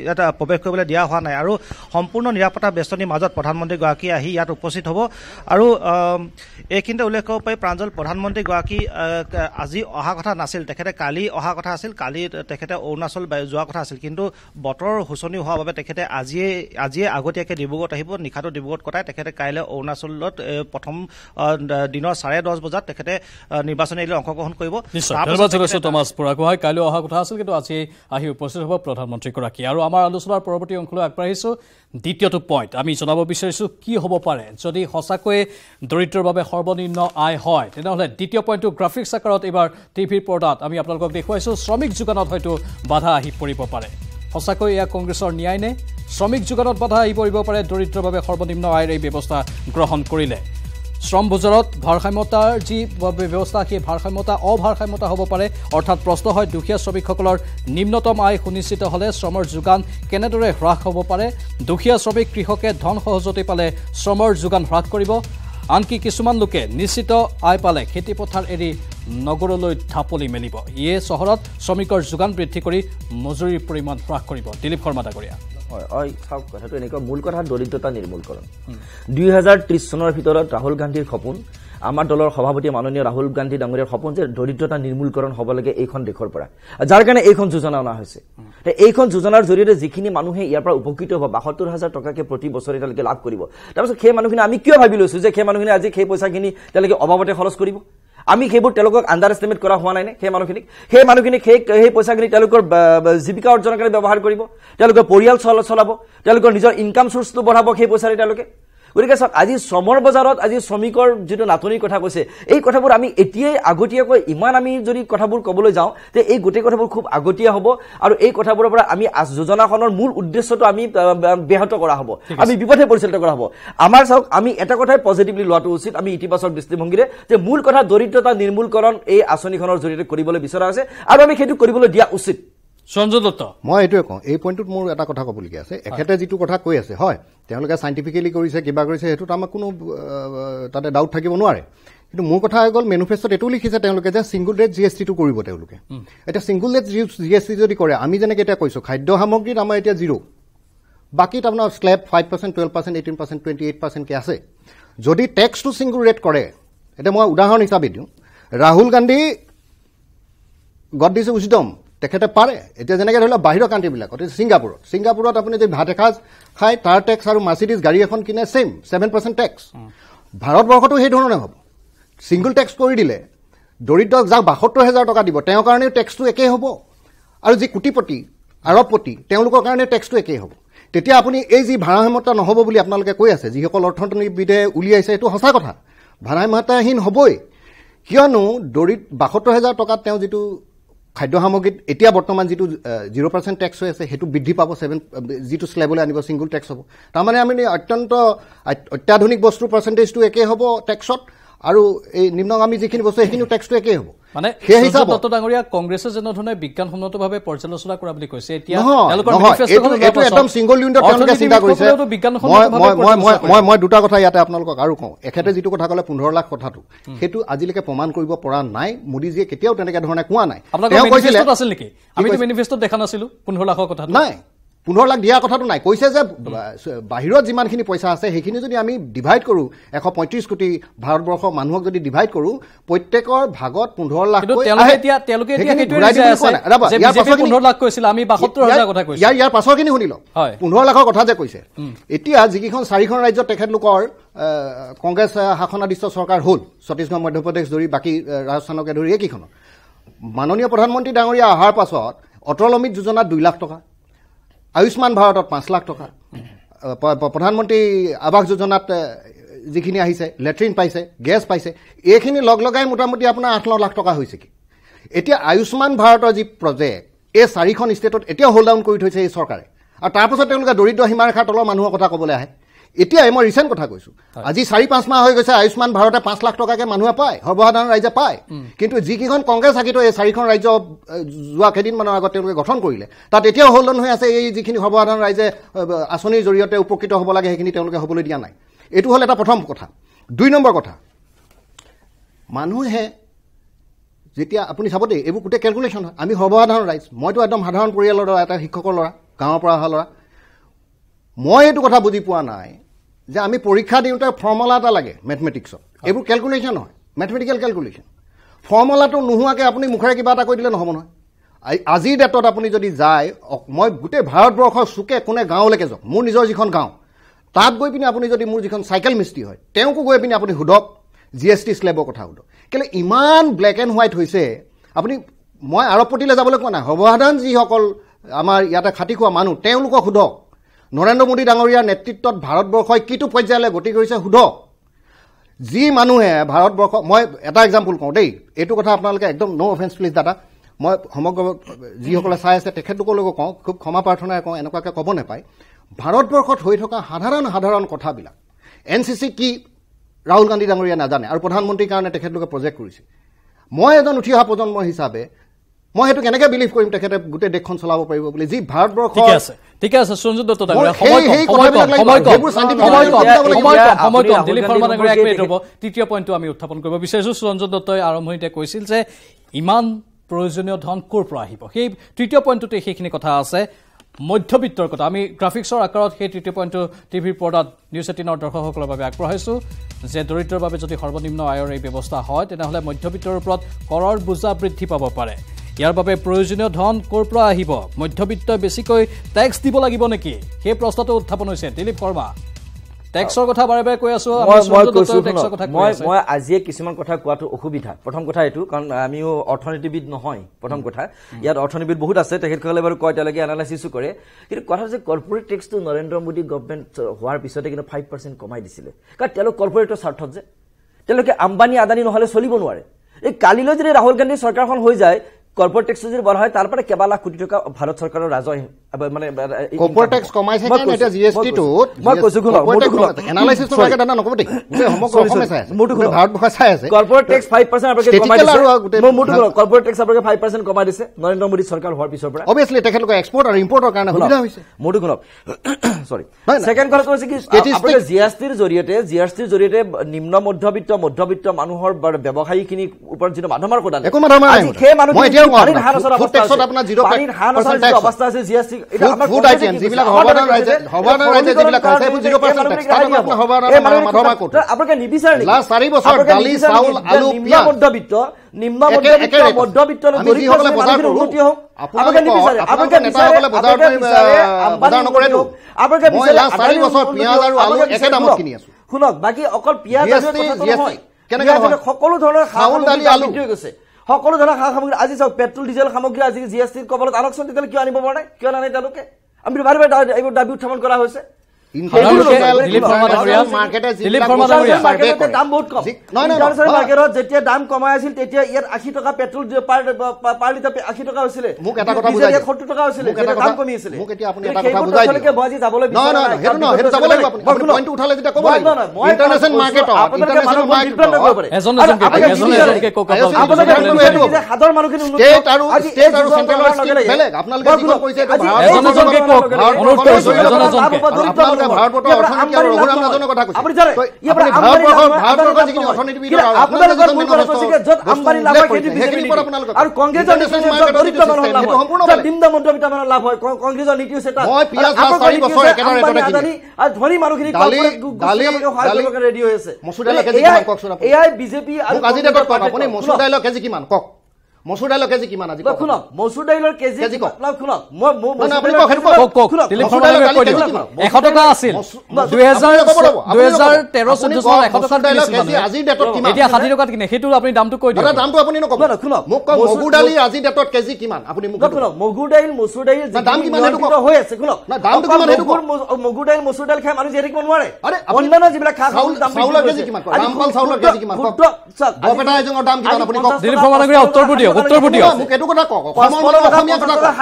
ইয়াত প্ৰৱেশ কৰিবলৈ দিয়া হোৱা নাই আৰু সম্পূৰ্ণ নিৰাপত্তা বেষ্টনীৰ মাজত প্ৰধানমন্ত্ৰীগৰাকী আহি ইয়াত উপস্থিত হ'ব আৰু এইখিনিতে উল্লেখ কৰিব পাৰি প্ৰাঞ্জল প্ৰধানমন্ত্ৰীগৰাকী আজি অহা কথা নাছিল তেখেতে কালি অহা কথা আছিল কালি তেখেতে অৰুণাচল যোৱা কথা আছিল কিন্তু বতৰ শোচনীয় হোৱাৰ বাবে তেখেতে আজিয়ে আগতীয়াকৈ ডিব্ৰুগড়ত আহিব নিশাটো ডিব্ৰুগড়ত কটাই তেখেতে কাইলৈ অৰুণাচলত প্ৰথম দিনৰ 10:30 বজাত তেখেতে নিৰ্বাচনী ৰেলীত অংশগ্ৰহণ কৰিব ধন্যবাদ জনাইছো টমাছ বুঢ়াগোহাঁই কাইলৈ অহা কথা আছিল কিন্তু আজি আহি উপস্থিত হ'ব প্ৰধানমন্ত্ৰীগৰাকী আৰু আমাৰ আলোচনাৰ পৰৱৰ্তী অংশলৈ আগবাঢ়িছো দ্বিতীয়টো পইণ্ট আমি জনাব বিচাৰিছো কি হ'ব পাৰে যদি সঁচাকৈয়ে দৰিদ্ৰৰ বাবে সৰ্বনিম্ন আয় হয় তেনেহ'লে দ্বিতীয় পইণ্টটো গ্ৰাফিক্স আকাৰত এইবাৰ টিভিৰ পৰ্দাত আমি আপোনালোকক দেখুৱাইছো শ্ৰমিক যোগানত হয়তো বাধা আহি পৰিব পাৰে সঁচাকৈ এয়া কংগ্ৰেছৰ ন্যায় নে শ্ৰমিক যোগানত বাধা আহি পৰিব পাৰে দৰিদ্ৰৰ বাবে সৰ্বনিম্ন আয়ৰ এই ব্যৱস্থা গ্ৰহণ কৰিলে শ্ৰম বজাৰত ভাৰসাম্যতাৰ যি ব্যৱস্থা সেই অভাৰসাম্যতা হ'ব পাৰে অৰ্থাৎ প্ৰশ্ন হয় দুখীয়া শ্ৰমিকসকলৰ নিম্নতম আয় সুনিশ্চিত হ'লে শ্ৰমৰ যোগান কেনেদৰে হ্ৰাস হ'ব পাৰে দুখীয়া শ্ৰমিক কৃষকে ধন সহজতে পালে শ্ৰমৰ যোগান হ্ৰাস কৰিব আনকি কিছুমান লোকে নিশ্চিত আয় পালে খেতিপথাৰ এৰি নগৰলৈ ঢাপলি মেলিব ইয়ে চহৰত শ্ৰমিকৰ যোগান বৃদ্ধি কৰি মজুৰিৰ পৰিমাণ হ্ৰাস কৰিব দিলীপ শৰ্মা ডাঙৰীয়া হয় চাওক কথাটো এনেকুৱা মূল কথা দৰিদ্ৰতা নিৰ্মূলকৰণ 2030 চনৰ ভিতৰত ৰাহুল গান্ধীৰ সপোন আমাৰ দলৰ সভাপতি মাননীয় ৰাহুল গান্ধী ডাঙৰীয়াৰ সপোন যে দৰিদ্ৰতা নিৰ্মূলকৰণ হ'ব লাগে এইখন দেশৰ পৰা যাৰ কাৰণে এইখন যোজনা অনা হৈছে এইখন যোজনাৰ জৰিয়তে যিখিনি মানুহে ইয়াৰ পৰা উপকৃত হ'ব ৭২,০০০ টকাকে প্ৰতি বছৰে তেওঁলোকে লাভ কৰিব তাৰপিছত সেই মানুহখিনি আমি কিয় ভাবি লৈছো যে সেই মানুহখিনি আজি সেই পইচাখিনি তেওঁলোকে অভাৱতে খৰচ কৰিব আমি সেইবোৰ তেওঁলোকক আণ্ডাৰ এষ্টিমেট কৰা হোৱা নাই নে সেই মানুহখিনিক সেই পইচাখিনি তেওঁলোকৰ জীৱিকা অৰ্জনৰ কাৰণে ব্যৱহাৰ কৰিব তেওঁলোকৰ পৰিয়াল চলাব তেওঁলোকৰ নিজৰ ইনকাম চ'ৰ্চটো বঢ়াব সেই পইচাৰে তেওঁলোকে গতিকে চাওক আজি শ্ৰমৰ বজাৰত আজি শ্ৰমিকৰ যিটো নাটনিৰ কথা কৈছে এই কথাবোৰ আমি এতিয়াই আগতীয়াকৈ ইমান আমি যদি কথাবোৰ ক'বলৈ যাওঁ তে এই গোটেই কথাবোৰ খুব আগতীয়া হ'ব আৰু এই কথাবোৰৰ পৰা আমি যোজনাখনৰ মূল উদ্দেশ্যটো আমি ব্যাহত কৰা হ'ব আমি বিপথে পৰিচালিত কৰা হ'ব আমাৰ চাওক আমি এটা কথাই পজিটিভলি লোৱাটো উচিত আমি ইতিবাচক দৃষ্টিভংগীৰে যে মূল কথা দৰিদ্ৰতা নিৰ্মূলকৰণ এই আঁচনিখনৰ জৰিয়তে কৰিবলৈ বিচৰা আছে আৰু আমি সেইটো কৰিবলৈ দিয়া উচিত সঞ্জয় দত্ত মই এইটোৱে কওঁ এই পইণ্টটোত মোৰ এটা কথা ক'বলগীয়া আছে এখেতে যিটো কথা কৈ আছে হয় তেওঁলোকে চাইণ্টিফিকেলি কৰিছে কিবা কৰিছে সেইটোত আমাক কোনো তাতে ডাউট থাকিব নোৱাৰে কিন্তু মোৰ কথা হৈ গ'ল মেনিফেষ্টত এইটো লিখিছে তেওঁলোকে যে ছিংগুল ৰেট জিএছটিটো কৰিব তেওঁলোকে এতিয়া ছিংগুল ৰেট জিএছটি যদি কৰে আমি যেনেকৈ এতিয়া কৈছোঁ খাদ্য সামগ্ৰীত আমাৰ এতিয়া 0 বাকীত আপোনাৰ স্লেব 5%, 12%, 18%, 28%কে আছে যদি টেক্সটো ছিংগুল ৰেট কৰে এতিয়া মই উদাহৰণ হিচাপে দিওঁ ৰাহুল গান্ধী গড দিছে উইজডম তেখেতে পাৰে এতিয়া যেনেকৈ ধৰি লওক বাহিৰৰ কাণ্ট্ৰিবিলাকত ছিংগাপুৰত আপুনি যদি ভাত এসাঁজ খায় তাৰ টেক্স আৰু মাৰ্চিডিজ গাড়ী এখন কিনে ছেইম 7% টেক্স ভাৰতবৰ্ষতো সেই ধৰণে হ'ব ছিংগুল টেক্স কৰি দিলে দৰিদ্ৰক যাক ৭২,০০০ টকা দিব তেওঁৰ কাৰণেও টেক্সটো একেই হ'ব আৰু যি কোটিপতি আৰবপতি তেওঁলোকৰ কাৰণে টেক্সটো একেই হ'ব তেতিয়া আপুনি এই যি ভাৰসাম্যতা নহ'ব বুলি আপোনালোকে কৈ আছে যিসকল অৰ্থনীতিবিদে উলিয়াইছে এইটো সঁচা কথা ভাৰসাম্যতাহীন হ'বই কিয়নো ৭২,০০০ টকাত তেওঁ যিটো খাদ্য সামগ্ৰীত এতিয়া বৰ্তমান যিটো 0% টেক্স হৈ আছে সেইটো বৃদ্ধি পাব 7 যিটো স্লেবলৈ আনিব ছিংগুল টেক্স হ'ব তাৰমানে আমি অত্যাধুনিক বস্তুৰ পাৰ্চেণ্টেজটো একেই হ'ব টেক্সত আৰু এই নিম্নগামী যিখিনি বস্তু সেইখিনিও টেক্সটো একেই হ'ব মানে সেই হিচাপত দত্ত ডাঙৰীয়া কংগ্ৰেছে যেনেধৰণে বিজ্ঞানসন্মতভাৱে পৰ্যালোচনা কৰা বুলি কৈছে এতিয়া এইটো একদম ছিংগল ইউনিটত তেওঁলোকে চিন্তা কৰিছে মই দুটা কথা ইয়াতে আপোনালোকক আৰু কওঁ এখেতে যিটো কথা ক'লে 15 লাখ কথাটো সেইটো আজিলৈকে প্ৰমাণ কৰিব পৰা নাই মোদীজীয়ে কেতিয়াও তেনেকৈ ধৰণে কোৱা নাই তেওঁ কৈছিলে আছিল নেকি আমি মেনিফেষ্টত দেখা নাছিলোঁ 15 লাখৰ কথা নাই 15 লাখ দিয়াৰ কথাটো নাই কৈছে যে বাহিৰত যিমানখিনি পইচা আছে সেইখিনি যদি আমি ডিভাইড কৰোঁ 135 কোটি ভাৰতবৰ্ষৰ মানুহক যদি ডিভাইড কৰোঁ প্ৰত্যেকৰ ভাগত 15 লাখ ইয়াৰ পাছৰখিনি শুনি লওক 15 লাখৰ কথা যে কৈছে এতিয়া যিকেইখন 4খন ৰাজ্যত তেখেতলোকৰ কংগ্ৰেছ শাসনাধীষ্ঠ চৰকাৰ হ'ল ছত্তীশগড় মধ্যপ্ৰদেশ ধৰি বাকী ৰাজস্থানকে ধৰি এইকেইখনত মাননীয় প্ৰধানমন্ত্ৰী ডাঙৰীয়া অহাৰ পাছত অটল অমৃত যোজনাত 2 লাখ টকা আয়ুষ্মান ভাৰতত 5 লাখ টকা প্ৰধানমন্ত্ৰী আৱাস যোজনাত যিখিনি আহিছে লেট্ৰিন পাইছে গেছ পাইছে এইখিনি লগাই মোটামুটি আপোনাৰ 8 লাখ টকা হৈছে কি এতিয়া আয়ুষ্মান ভাৰতৰ যি প্ৰজেক্ট এই 4খন ষ্টেটত এতিয়া হোল্ড ডাউন কৰি থৈছে এই চৰকাৰে আৰু তাৰপাছত তেওঁলোকে দৰিদ্ৰ সীমাৰেখাৰ তলৰ মানুহৰ কথা ক'বলৈ আহে এতিয়া মই ৰিচেণ্ট কথা কৈছোঁ আজি 4-5 মাহ হৈ গৈছে আয়ুষ্মান ভাৰতে 5 লাখ টকাকে মানুহে পায় সৰ্বসাধাৰণ ৰাইজে পায় কিন্তু যিকেইখন কংগ্ৰেছ শাসিত এই 4খন ৰাজ্য যোৱা কেইদিনমানৰ আগত তেওঁলোকে গঠন কৰিলে তাত এতিয়াও হোল্ড অন হৈ আছে এই যিখিনি সৰ্বসাধাৰণ ৰাইজে আঁচনিৰ জৰিয়তে উপকৃত হ'ব লাগে সেইখিনি তেওঁলোকে হ'বলৈ দিয়া নাই এইটো হ'ল এটা প্ৰথম কথা 2 নম্বৰ কথা মানুহে যেতিয়া আপুনি চাব দেই এইবোৰ গোটেই কেলকুলেশ্যন হয় আমি সৰ্বসাধাৰণ ৰাইজ মইতো একদম সাধাৰণ পৰিয়ালৰ ল'ৰা এটা শিক্ষকৰ ল'ৰা গাঁৱৰ পৰা অহা ল'ৰা মই এইটো কথা বুজি পোৱা নাই যে আমি পৰীক্ষা দিওঁতে ফৰ্মুলা এটা লাগে মেথমেটিক্সত এইবোৰ কেলকুলেশ্যন হয় মেথমেটিকেল কেলকুলেশ্যন ফৰ্মুলাটো নোহোৱাকৈ আপুনি মুখেৰে কিবা এটা কৈ দিলে নহ'ব নহয় আজিৰ ডেটত আপুনি যদি যায় মই গোটেই ভাৰতবৰ্ষৰ চুকে কোনে গাঁৱলৈকে যাওক মোৰ নিজৰ যিখন গাঁও তাত গৈ পিনে আপুনি যদি মোৰ যিখন চাইকেল মিস্ত্ৰী হয় তেওঁকো গৈ পিনে আপুনি সোধক GST স্লেবৰ কথা সোধক কেলে ইমান ব্লেক এণ্ড হোৱাইট হৈছে আপুনি মই আৰবপতিলৈ যাবলৈ কোৱা নাই সৰ্বসাধাৰণ যিসকল আমাৰ ইয়াতে খাটি খোৱা মানুহ তেওঁলোকক সোধক নৰেন্দ্ৰ মোদী ডাঙৰীয়াৰ নেতৃত্বত ভাৰতবৰ্ষই কিটো পৰ্যায়লৈ গতি কৰিছে সোধক যি মানুহে ভাৰতবৰ্ষ মই এটা এক্সাম্পল কওঁ দেই এইটো কথা আপোনালোকে একদম নো অফেন্স প্লিজ দাদা মই সমগ্ৰ যিসকলে চাই আছে তেখেতলোকলৈকো কওঁ খুব ক্ষমা প্ৰাৰ্থনাৰে কওঁ এনেকুৱাকৈ ক'ব নাপায় ভাৰতবৰ্ষত হৈ থকা সাধাৰণ কথাবিলাক NCC কি ৰাহুল গান্ধী ডাঙৰীয়া নাজানে আৰু প্ৰধানমন্ত্ৰীৰ কাৰণে তেখেতলোকে প্ৰজেক্ট কৰিছে মই এজন উঠি অহা প্ৰজন্ম হিচাপে মই সেইটো কেনেকৈ বিলিভ কৰিম তেখেতে গোটেই দেশখন চলাব পাৰিব বুলি যি ভাৰতবৰ্ষ ঠিক আছে সঞ্জয় দত্ত ডাঙৰীয়া দিলীপ শৰ্মা ডাঙৰীয়া এক মিনিট ৰ'ব তৃতীয় পইণ্টটো আমি উত্থাপন কৰিব বিচাৰিছোঁ সঞ্জয় দত্তই আৰম্ভণিতে কৈছিল যে ইমান প্ৰয়োজনীয় ধন ক'ৰ পৰা আহিব সেই তৃতীয় পইণ্টটোতে সেইখিনি কথা আছে মধ্যবিত্তৰ কথা আমি গ্ৰাফিক্সৰ আকাৰত সেই তৃতীয় পইণ্টটো টিভিৰ পৰ্দাত নিউজ 18ৰ দৰ্শকসকলৰ বাবে আগবঢ়াইছোঁ যে দৰিদ্ৰৰ বাবে যদি সৰ্বনিম্ন আয়ৰ এই ব্যৱস্থা হয় তেনেহ'লে মধ্যবিত্তৰ ওপৰত কৰৰ বোজা বৃদ্ধি পাব পাৰে ইয়াৰ বাবে প্ৰয়োজনীয় ধন ক'ৰ পৰা আহিব মধ্যবিত্তই বেছিকৈ টেক্স দিব লাগিব নেকি সেই প্ৰশ্নটো উত্থাপন হৈছে দিলীপ শৰ্মা টেক্সৰ কথা বাৰে বাৰে কৈ আছো মই আজিয়ে কিছুমান কথা কোৱাটো অসুবিধা প্ৰথম কথা এইটো কাৰণ আমিও অৰ্থনীতিবিদ নহয় প্ৰথম কথা ইয়াত অৰ্থনীতিবিদ বহুত আছে তেখেতসকলে বাৰু কয় তেওঁলোকে এনালাইচিছো কৰে কিন্তু কথা যে কৰ্পোৰেট টেক্সটো নৰেন্দ্ৰ মোদী গভৰ্ণমেণ্ট হোৱাৰ পিছতে কিন্তু 5% কমাই দিছিলে কাৰণ তেওঁলোক কৰ্পোৰেটৰ স্বাৰ্থত যে তেওঁলোকে আম্বানী আদানী নহ'লে চলিব নোৱাৰে এই কালিলৈ যদি ৰাহুল গান্ধীৰ চৰকাৰখন হৈ যায় কৰ্পোৰেট টেক্স যদি বঢ়া হয় তাৰ পৰা কেইবা লাখ কোটি টকা ভাৰত চৰকাৰৰ ৰাজহ মানে কৰ্পোৰেট টেক্স কমাইছে কাৰণ এটা GST টো মই কৈছো এনালাইসিস নকৰে দানা নকব দেই সমগ্ৰ অসমে চাই আছে ভাৰতবৰ্ষ চাই আছে কৰ্পোৰেট টেক্স 5% আপোনালোকে কমাই দিছে মোৰটো কৰ্পোৰেট টেক্স আপোনালোকে 5% কমাই দিছে নৰেন্দ্ৰ মোদী চৰকাৰ হোৱাৰ পিছৰ পৰা অবিয়াসলি তেখেতলোকে এক্সপোৰ্ট আৰু ইম্পোৰ্টৰ কাৰণে সুবিধা হৈছে মোৰটো শুনক সৰি সেকেন্ড কথা কৈছে কি আপোনালোকে GSTৰ জৰিয়তে নিম্ন মধ্যবিত্ত মানুহৰ ব্যৱসায়ীখিনি ওপৰত যিটো মাধমাৰ কোটা আজি সেই মানুহ পানীৰ হাৰৰ অৱস্থা আপোনাৰ 0% অৱস্থা আছে GST এটা আমাৰ ফুড আইটেম যিবিলাক সৰ্বসাধাৰণ ৰাইজে যিবিলাক খাইছে 0% টেক্স আপোনাৰ সৰ্বসাধাৰণ মাধমা কোট আপোনালোকে নিবিচাৰে নেকি লাষ্ট 4 বছৰ দালি চাউল আলু পিয়াজ নিম্ন মধ্যবিত্ত গৰীবসকলে বজাৰ উন্নতি হোক আপোনালোকে নিবিচাৰে আপোনালোকে বজাৰ নকৰে তো আপোনালোকে বিচাৰে লাষ্ট 4 বছৰ পিয়াজ আৰু আলু একে দামত কিনি আছো শুনক বাকি অকল পিয়াজ আৰু নহয় কেনেকৈ সকলো ধৰণৰ চাউল দালি আলু হৈ গৈছে সকলো ধৰণৰ সামগ্ৰী আজি চাওক পেট্ৰল ডিজেল সামগ্ৰী আজি GST কবলত আনকচোন তেতিয়ালে কিয় আনিব পৰা নাই কিয় নানে তেওঁলোকে আমি বাৰে বাৰে এইবোৰ দাবী উত্থাপন কৰা হৈছে দাম বহুত কম মাৰ্কেটত যেতিয়া দাম কমাই আছিল তেতিয়া ইয়াত 80 টকা পেট্ৰল পাৰ লিটাৰ 80 টকা হৈছিলে মোক এটা কথা বুজাই 70 টকা হৈছিলে দাম কমি আছিল মোক এতিয়া আপুনি এটা কথা বুজাই দিলে মই যাবলৈ বিচাৰা নাই হেতু যাব লাগিব আপুনি পইণ্ট উঠালে যেতিয়া ক'ব লাগিব ইন্টাৰনেশ্যনেল মাৰ্কেটত এজনকে কক আপোনালোকে সাধাৰণ মানুহখিনি ষ্টেট আৰু সেন্ট্ৰেলৰ বেলেগ আপোনালোকে যি কৈছে এটা এজনকে কক অনুৰোধ কৰিছো এজনকে ভাৰতবৰ্ষৰ অৰ্থনীতি আৰু ৰঘুৰাম ৰাজনৰ কথা কৈছে আপুনি ভাৰতবৰ্ষৰ যিখিনি অৰ্থনীতিবিদ আপোনালোকে য'ত আম্বানী লাভ হয় সেইটো আৰু কংগ্ৰেছৰ দৰিদ্ৰ মানুহৰ লাভ হয় সম্পূৰ্ণ নিম্ন মধ্যবিত্ত মানুহৰ লাভ হয় কংগ্ৰেছৰ নীতি হৈছে এটা মই পিয়াজ 4 বছৰ একেবাৰে কিনি আৰু ধনী মানুহখিনি দালি ৰেডি হৈ আছে মচুৰ দাইলৰ কেজি কিমান কওকচোন আপুনি এআই বিজেপি আৰু আজি ডেটত কওক আপুনি মচুৰ দাইলৰ কেজি কিমান কওক মচুৰ দাইলৰ কেজি কিমান আজি কওক শুনক মচুৰ দাইলৰ কেজি কওক শুনক মই আপুনি কওক দিলীপ শৰ্মা কৈ দিয়ক 100 টকা আছিল 2013-14 চনত 100 টকা দাইলৰ কেজি আজি ডেটত কিমান এতিয়া 60 টকাত কিনে সেইটো আপুনি দামটো কৈ দিয়ক দামটো আপুনি নকব শুনক মোক কওক মগুৰ দালি আজি ডেটত কেজি কিমান আপুনি মোক শুনক মগুৰ দাইল মচুৰ দাইল দাম কিমান সেইটো কওক হৈ আছে শুনক না দামটো কিমান সেইটো কওক মগুৰ দাইল মচুৰ দাইল খাই মানুহ জীয়াই থাকিব নোৱাৰে অন্যান্য যিবিলাক চাউলৰ কেজি কিমান কওক ৰামপাল চাউলৰ কেজি কিমান কওক বৰপেটা এজনৰ দাম কিমান আপুনি কওক দিলীপ শৰ্মা উত্তৰ দিয়ক মোক এইটো কথা কওক অসমীয়া কথা কওক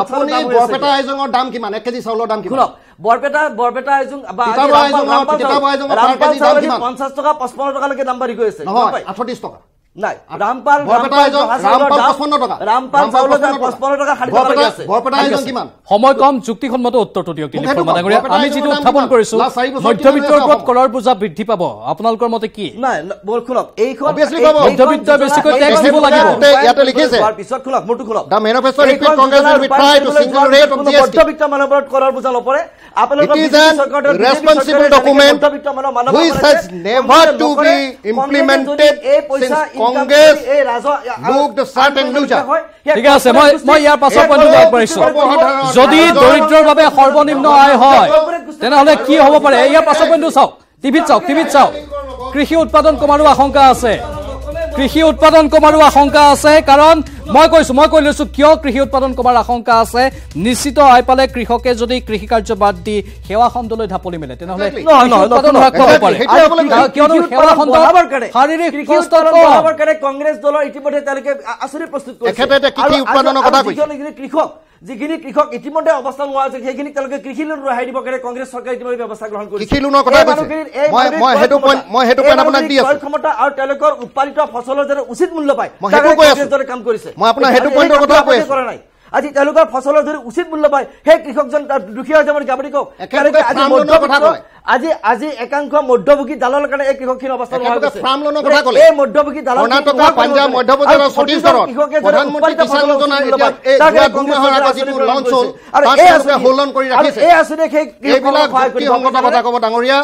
আপুনি বৰপেটা এজনৰ দাম কিমান 1 কেজি চাউলৰ দাম কিমান বৰপেটা এজন বা ৰামপাল চাউল 50 টকা 55 টকা লৈকে দাম বাঢ়ি গৈ আছে নহয় 38 টকা নাই ৰামপাল 55 টকা ৰামপাল চাউলৰ দাম 55 টকা 60 টকা আছে বৰপেটা এজন কিমান সময় কম যুক্তিসন্মত উত্তৰটো দিয়ক দিলীপ শৰ্মা ডাঙৰীয়া আমি যিটো উত্থাপন কৰিছো মধ্যবিত্তৰ ওপৰত কৰৰ বোজা বৃদ্ধি পাব আপোনালোকৰ মতে কি নাই বল খুলক এইখন মধ্যবিত্ত বেছিকৈ টেক্স দিব লাগিব ইয়াতে লিখিছে তাৰ পিছত খুলক মোৰটো খুলক the manifesto repeat Congress will try to single rate of GST মধ্যবিত্ত মানুহৰ ওপৰত কৰৰ বোজা নপৰে আপোনালোকৰ চৰকাৰৰ responsible document which has never to be implemented এই পইচা Congress looked certain loser. ঠিক আছে মই ইয়াৰ পাছৰ পইণ্টটো লগ কৰিছোঁ যদি দৰিদ্ৰৰ বাবে সৰ্বনিম্ন আয় হয় তেনেহ'লে কি হ'ব পাৰে ইয়াৰ পাছৰ পইণ্টটো চাওক টিভিত চাওক কৃষি উৎপাদন কমাৰো আশংকা আছে কাৰণ মই কৈ লৈছো কিয় কৃষি উৎপাদন কমাৰ আশংকা আছে নিশ্চিত আয় পালে কৃষকে যদি কৃষি কাৰ্য বাদ দি সেৱা খণ্ডলৈ ঢাপলি মেলে তেনেহ'লে কংগ্ৰেছ দলৰ ইতিমধ্যে তেওঁলোকে আঁচনি প্ৰস্তুত কৰিছে কৃষক যিখিনি কৃষক ইতিমধ্যে অৱস্থা নোহোৱা হৈছে সেইখিনি তেওঁলোকে কৃষি লোন ৰেহাই দিব কাৰণে কংগ্ৰেছ চৰকাৰে ইতিমধ্যে ব্যৱস্থা গ্ৰহণ কৰিছে কৃষি লোনৰ কথা ক্ষমতা আৰু তেওঁলোকৰ উৎপাদিত ফচলৰ যাতে উচিত মূল্য পায় কাম কৰিছে আজি তেওঁলোকৰ ফচলৰ যদি উচিত মূল্য পায় সেই কৃষকজন দুখীয়া হৈ যাব গাবৰি কওক আজি একাংশ মধ্যভোগী দালালৰ কাৰণে এই কৃষকখিনি অৱস্থা এই মধ্যভোগী দালাল কৰ্ণাটক পাঞ্জাব মধ্যপ্ৰদেশ ছত্তীশগড়ত প্ৰধানমন্ত্ৰী কিষাণ যোজনা কথা ক'ব ডাঙৰীয়া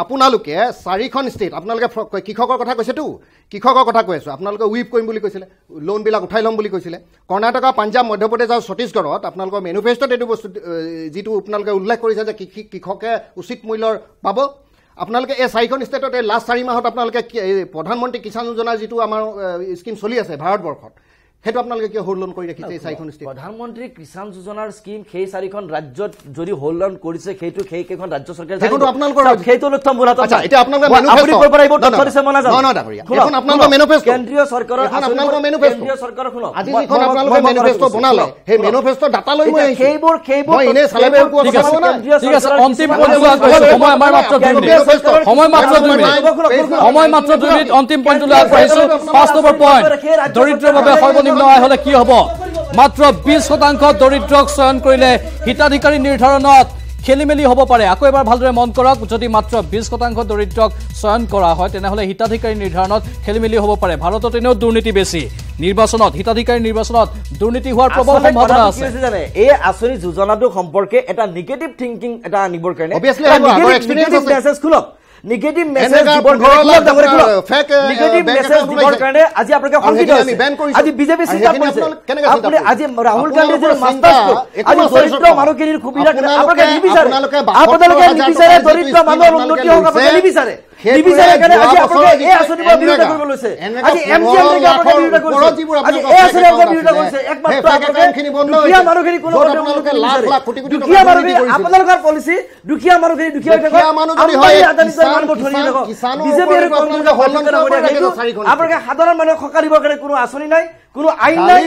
আপোনালোকে 4খন ষ্টেট আপোনালোকে কৃষকৰ কথা কৈছেতো কৃষকৰ কথা কৈ আছো আপোনালোকে উইপ কৰিম বুলি কৈছিলে লোনবিলাক উঠাই ল'ম বুলি কৈছিলে কৰ্ণাটক পাঞ্জাব মধ্যপ্ৰদেশ আৰু ছত্তীশগড়ত আপোনালোকৰ মেনিফেষ্টত এইটো বস্তু যিটো আপোনালোকে উল্লেখ কৰিছে যে কৃষকে উচিত মূল্যৰ পাব আপোনালোকে এই 4খন ষ্টেটত এই লাষ্ট 4 মাহত আপোনালোকে প্ৰধানমন্ত্ৰী কিষাণ যোজনা যিটো আমাৰ স্কিম চলি আছে ভাৰতবৰ্ষত হেতু আপোনালোকে কি হোল্ড অন কৰি ৰাখিছে 4খন ষ্টেট প্ৰধানমন্ত্ৰী কিষাণ যোজনাৰ স্কিম সেই 4খন ৰাজ্যত যদি হোল্ড অন কৰিছে সেইটো সেইকেইখন ৰাজ্য চৰকাৰে দেখোন আপোনালোকৰ সেইটো লক্ষ্য মূলত আচ্ছা এটা আপোনালোকৰ মেনিফেষ্টো আপুনি কৰিব তথ্য দিছে মনা যাও ন ডাঙৰীয়া এখন আপোনালোকৰ মেনিফেষ্টো কেন্দ্ৰীয় চৰকাৰৰ আপোনালোকৰ মেনিফেষ্টো কেন্দ্ৰীয় চৰকাৰৰ শুনক আজি যিখন আপোনালোকে মেনিফেষ্টো বনালে সেই মেনিফেষ্টো ডাটা লৈ মই সেইবোৰ মই ইনে চালেবে ঠিক আছে অন্তিম পইণ্টটো আগবঢ়াইছো সময় আমাৰ মাত্ৰ 2 মিনিট সময় মাত্ৰ 2 মিনিট অন্তিম পইণ্টটো আগবঢ়াইছো 5 নম্বৰ পইণ্ট দৰিদ্ৰৰ বাবে সৰ্বনিম্ন আয় হলে কি হ'ব মাত্ৰ 20% দৰিদ্ৰক চয়ন কৰিলে হিতাধিকাৰী নিৰ্ধাৰণত খেলিমেলি হ'ব পাৰে আকৌ এবাৰ ভালদৰে মন কৰক যদি মাত্ৰ 20% দৰিদ্ৰক চয়ন কৰা হয় তেনেহ'লে হিতাধিকাৰী নিৰ্ধাৰণত খেলিমেলি হ'ব পাৰে ভাৰতত এনেও দুৰ্নীতি বেছি নিৰ্বাচনত হিতাধিকাৰী নিৰ্বাচনত দুৰ্নীতি হোৱাৰ প্ৰবল সম্ভাৱনা আছে এই আঁচনি যোজনাটো সম্পৰ্কে এটা নিগেটিভ থিংকিং এটা আনিবৰ কাৰণে মেছেজ খুলক নিগেটিভ মেছেজ দিবৰ কাৰণে আজি আপোনালোকে সংকিত হৈছে আজি বিজেপি চিন্তা কৰিছে আপুনি আজি ৰাহুল গান্ধী যে মাষ্টাৰ আজি দৰিদ্ৰ মানুহখিনিৰ সুবিধা আপোনালোকে নিবিচাৰে দৰিদ্ৰ মানুহৰ উন্নতি হোক আপোনালোকে নিবিচাৰে কাৰণে আজি আপোনালোকে এই আঁচনিৰ বিৰোধিতা কৰিব লৈছে আজি এমজিএম ৰেগা আপোনালোকে বিৰোধিতা কৰিছে আজি এই আঁচনিৰ বিৰোধিতা কৰিছে একমাত্ৰ দুখীয়া মানুহখিনি কোনো দুখীয়া মানুহখিনি আপোনালোকৰ পলিচি দুখীয়া মানুহখিনি দুখীয়া বিজেপি আৰু কংগ্ৰেছে আপোনালোকে সাধাৰণ মানুহক সকাহ দিবৰ কাৰণে কোনো আঁচনি নাই কোনো আইন নাই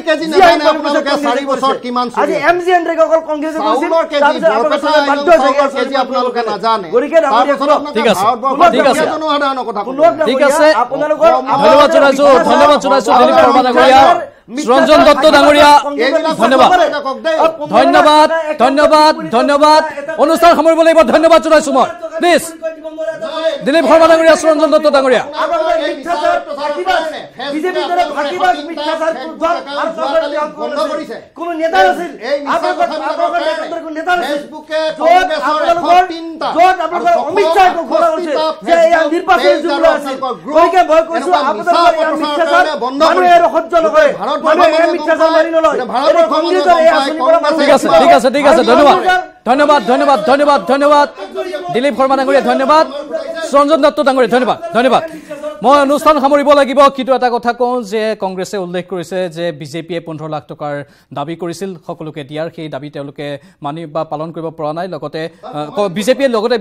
আজি এমজিএন ৰেগা অকল কংগ্ৰেছে ঠিক আছে ধন্যবাদ জনাইছো দিলীপ শৰ্মা ডাঙৰীয়া ৰঞ্জন দত্ত ডাঙৰীয়া ধন্যবাদ অনুষ্ঠান সামৰিব লাগিব ধন্যবাদ জনাইছো মই প্লিজ দিলীপ শৰ্মা ডাঙৰীয়া ৰঞ্জন দত্ত ডাঙৰীয়া কোনো নেতা নাছিল অমিত শ্বাহে ঘোষণা কৰিছে যে নিৰ্বাচনী যুঁজ আছিল গতিকে মই কৈছো মানুহে সহ্য নকৰে ঠিক আছে ধন্যবাদ দিলীপ শৰ্মা ডাঙৰীয়া ধন্যবাদ ৰঞ্জন দত্ত ডাঙৰীয়া ধন্যবাদ মই অনুষ্ঠান সামৰিব লাগিব কিন্তু এটা কথা কওঁ যে কংগ্ৰেছে উল্লেখ কৰিছে যে বিজেপিয়ে 15 লাখ টকাৰ দাবী কৰিছিল সকলোকে দিয়াৰ সেই দাবী তেওঁলোকে মানি বা পালন কৰিব পৰা নাই লগতে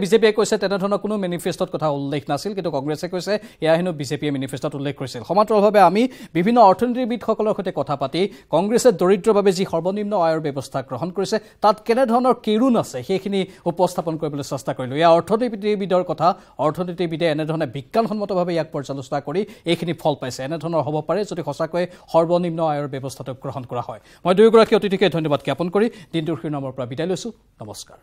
বিজেপিয়ে কৈছে তেনেধৰণৰ কোনো মেনিফেষ্টত কথা উল্লেখ নাছিল কিন্তু কংগ্ৰেছে কৈছে এয়া হেনো বিজেপিয়ে মেনিফেষ্টত উল্লেখ কৰিছিল সমান্তৰালভাৱে আমি বিভিন্ন অৰ্থনীতিবিদসকলৰ সৈতে কথা পাতি কংগ্ৰেছে দৰিদ্ৰৰ বাবে যি সৰ্বনিম্ন আয়ৰ ব্যৱস্থা গ্ৰহণ কৰিছে তাত কেনেধৰণৰ কেৰুণ আছে সেইখিনি উপস্থাপন কৰিবলৈ চেষ্টা কৰিলোঁ এয়া অৰ্থনীতিবিদৰ কথা অৰ্থনীতিবিদে এনেধৰণে বিজ্ঞানসন্মতভাৱে ইয়াক পৰ্যালোচনা কৰি এইখিনি ফল পাইছে এনেধৰণৰ হ'ব পাৰে যদি সঁচাকৈ সৰ্বনিম্ন আয়ৰ ব্যৱস্থাটো গ্ৰহণ কৰা হয় মই দুয়োগৰাকী অতিথিকে ধন্যবাদ জ্ঞাপন কৰি দিনটোৰ শিৰোনামৰ পৰা বিদায় লৈছোঁ নমস্কাৰ